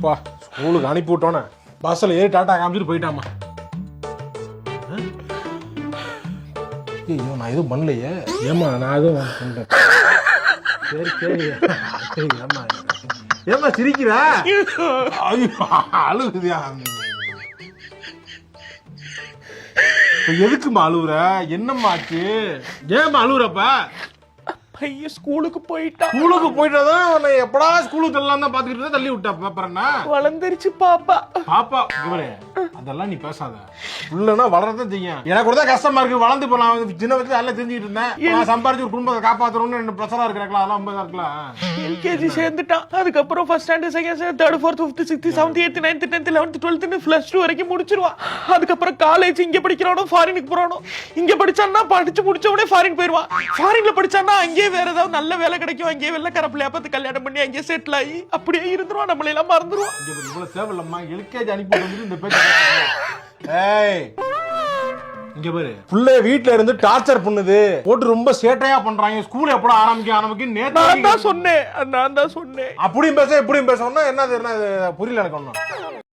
பா ஸ்கூலுக்கு அனுப்பி விட்டோன்னே பஸ்ஸில் ஏறி டாட்டா காமிச்சிட்டு போயிட்டாமா. ஐயோ நான் எதுவும் பண்ணலையே. ஏமா நான் எதுவும் பண்ணிட்டேன். சரி சரி சரி. ஏமா ஏமா சிரிக்கிற? ஐயோ அழுகுதியா? எதுக்குமா அழுகுற? என்னம்மா ஆச்சு? ஏமா அழுகுறப்ப? பையன் ஸ்கூலுக்கு போயிட்டான். ஸ்கூலுக்கு போயிட்டாதான் உன்னை எப்படா ஸ்கூலுக்கு தள்ளலாம் தான் பாத்துக்கிட்டு தள்ளி விட்டா. பேப்பர் என்ன வளர்ந்துருச்சு பாப்பா. பாப்பா இவரே அதெல்லாம் நீ பேசாத. உள்ளனா வளரதான் செய்யும். எனக்கு கூட கஷ்டமா இருக்கு. வளர்ந்து இப்போ நான் சின்ன வயசுல எல்லாம் தெரிஞ்சுக்கிட்டு இருந்தேன். நான் சம்பாரிச்சு ஒரு குடும்பத்தை காப்பாற்றணும்னு என்ன பிரச்சனை இருக்கிறாங்களா? அதெல்லாம் ரொம்ப இருக்கலாம். எல்கேஜி சேர்ந்துட்டான். அதுக்கப்புறம் first standard, second standard, third, fourth, fifth, sixth, seventh, eighth, ninth, 10th, 11th, 12th plus 2 வரைக்கும் முடிச்சிருவான். அதுக்கப்புறம் காலேஜ் இங்க படிக்கிறானோ ஃபாரினுக்கு போறானோ. இங்க படிச்சான்னா படிச்சு முடிச்ச உடனே ஃபாரின் போயிருவான். ஃபாரின்ல படிச்சான்னா அங்கேயே வேற ஏதாவது நல்ல வேலை கிடைக்கும். அங்கேயே வெள்ளக்கார பிள்ளைய பார்த்து கல்யாணம் பண்ணி அங்கேயே செட்டில் ஆகி அப்படியே இருந்துருவான். நம்மள எல்லாம் மறந்துருவான். இவ்வளவு தேவையில்லம்மா. எல்கேஜி அனுப்பி வந்து இந்த பேச்சு. ஏய் இங்க பாரு, புள்ளைய வீட்ல இருந்து டார்ச்சர் பண்ணுது, போட்டு ரொம்ப சேட்டையா பண்றாங்க. ஸ்கூல் எப்பட ஆரம்பிக்க நேத்து நான் தான் சொன்னேன். அப்படியும் பேச இப்படியும் பேசணும்னா என்னது? என்ன புரியல எனக்கு ஒண்ணும்.